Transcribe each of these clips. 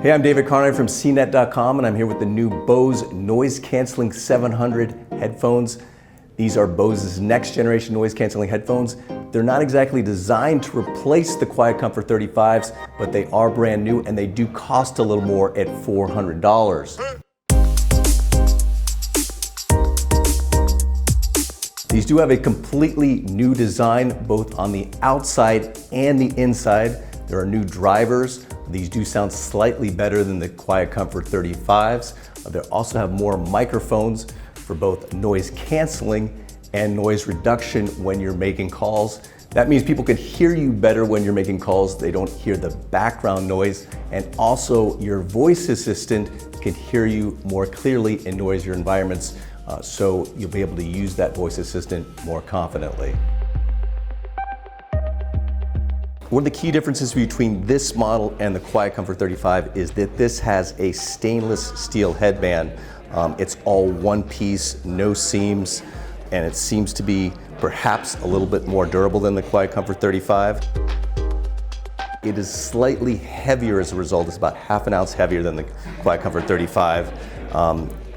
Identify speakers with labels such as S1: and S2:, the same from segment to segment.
S1: Hey, I'm David Carney from CNET.com, and I'm here with the new Bose Noise Canceling 700 headphones. These are Bose's next generation noise canceling headphones. They're not exactly designed to replace the Quiet Comfort 35s, but they are brand new and they do cost a little more at $400. These do have a completely new design, both on the outside and the inside. There are new drivers. These do sound slightly better than the Quiet Comfort 35s. They also have more microphones for both noise canceling and noise reduction when you're making calls. That means people can hear you better when you're making calls. They don't hear the background noise. And also your voice assistant can hear you more clearly in noisier environments. So you'll be able to use that voice assistant more confidently. One of the key differences between this model and the Quiet Comfort 35 is that this has a stainless steel headband. It's all one piece, no seams, and it seems to be perhaps a little bit more durable than the Quiet Comfort 35. It is slightly heavier as a result. It's about half an ounce heavier than the Quiet Comfort 35.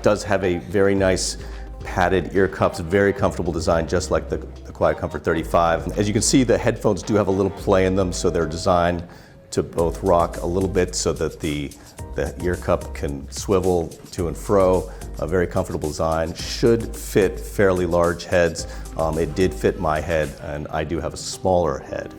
S1: Does have a very nice padded ear cups, very comfortable design, just like the Quiet Comfort 35. As you can see, the headphones do have a little play in them, so they're designed to both rock a little bit so that the ear cup can swivel to and fro. A very comfortable design. Should fit fairly large heads. It did fit my head, and I do have a smaller head.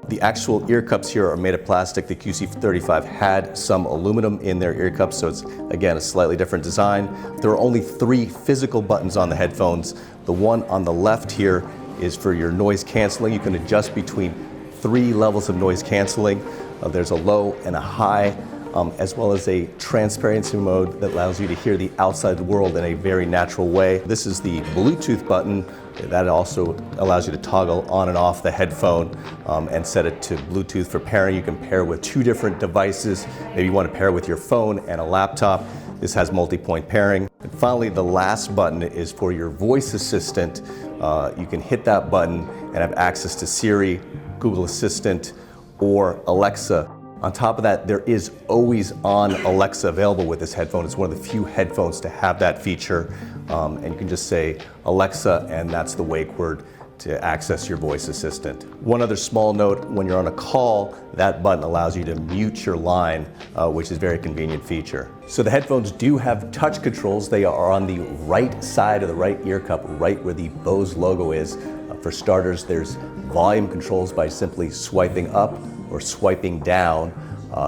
S1: The actual ear cups here are made of plastic. The QC35 had some aluminum in their ear cups, so it's, again, a slightly different design. There are only 3 physical buttons on the headphones. The one on the left here is for your noise canceling. You can adjust between 3 levels of noise canceling. There's a low and a high, as well as a transparency mode that allows you to hear the outside world in a very natural way. This is the Bluetooth button. That also allows you to toggle on and off the headphone and set it to Bluetooth for pairing. You can pair with 2 different devices. Maybe you want to pair with your phone and a laptop. This has multi-point pairing. And finally, the last button is for your voice assistant. You can hit that button and have access to Siri, Google Assistant, or Alexa. On top of that, there is always on Alexa available with this headphone. It's one of the few headphones to have that feature. And you can just say Alexa, and that's the wake word to access your voice assistant. One other small note, when you're on a call, that button allows you to mute your line, which is a very convenient feature. So the headphones do have touch controls. They are on the right side of the right ear cup, right where the Bose logo is. For starters, there's volume controls by simply swiping up or swiping down.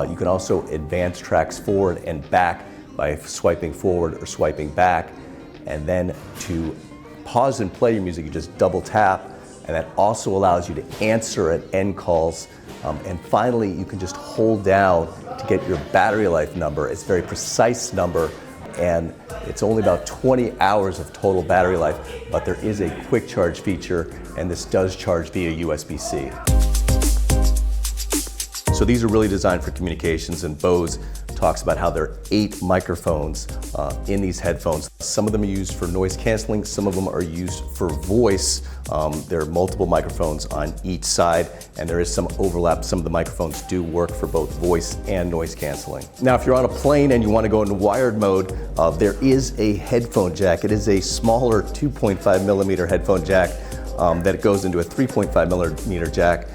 S1: You can also advance tracks forward and back by swiping forward or swiping back. And then to pause and play your music, you just double tap, and that also allows you to answer and end calls. And finally, you can just hold down to get your battery life number. It's a very precise number, and it's only about 20 hours of total battery life, but there is a quick charge feature, and this does charge via USB-C. So these are really designed for communications, and Bose talks about how there are 8 microphones in these headphones. Some of them are used for noise canceling, some of them are used for voice. There are multiple microphones on each side, and there is some overlap. Some of the microphones do work for both voice and noise canceling. Now, if you're on a plane and you want to go into wired mode, there is a headphone jack. It is a smaller 2.5 millimeter headphone jack that goes into a 3.5 millimeter jack.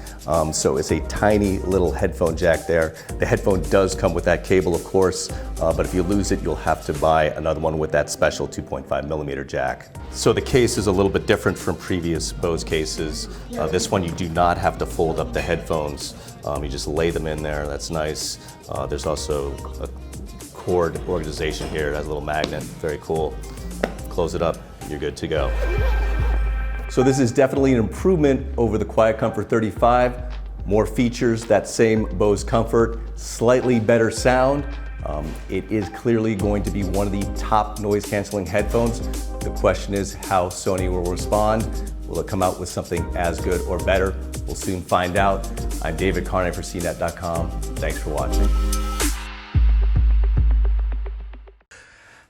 S1: So it's a tiny little headphone jack there. The headphone does come with that cable, of course, but if you lose it, you'll have to buy another one with that special 2.5 millimeter jack. So the case is a little bit different from previous Bose cases. This one, you do not have to fold up the headphones. You just lay them in there. That's nice. There's also a cord organization here. It has a little magnet. Very cool. Close it up. You're good to go. So this is definitely an improvement over the Quiet Comfort 35. More features, that same Bose comfort, slightly better sound. It is clearly going to be one of the top noise canceling headphones. The question is how Sony will respond. Will it come out with something as good or better? We'll soon find out. I'm David Carney for CNET.com. Thanks for watching.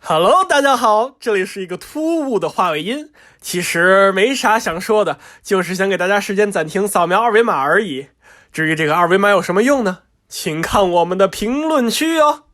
S2: Hello， 大家好，这里是一个突兀的话尾音，其实没啥想说的，就是想给大家时间暂停扫描二维码而已。至于这个二维码有什么用呢？请看我们的评论区哦。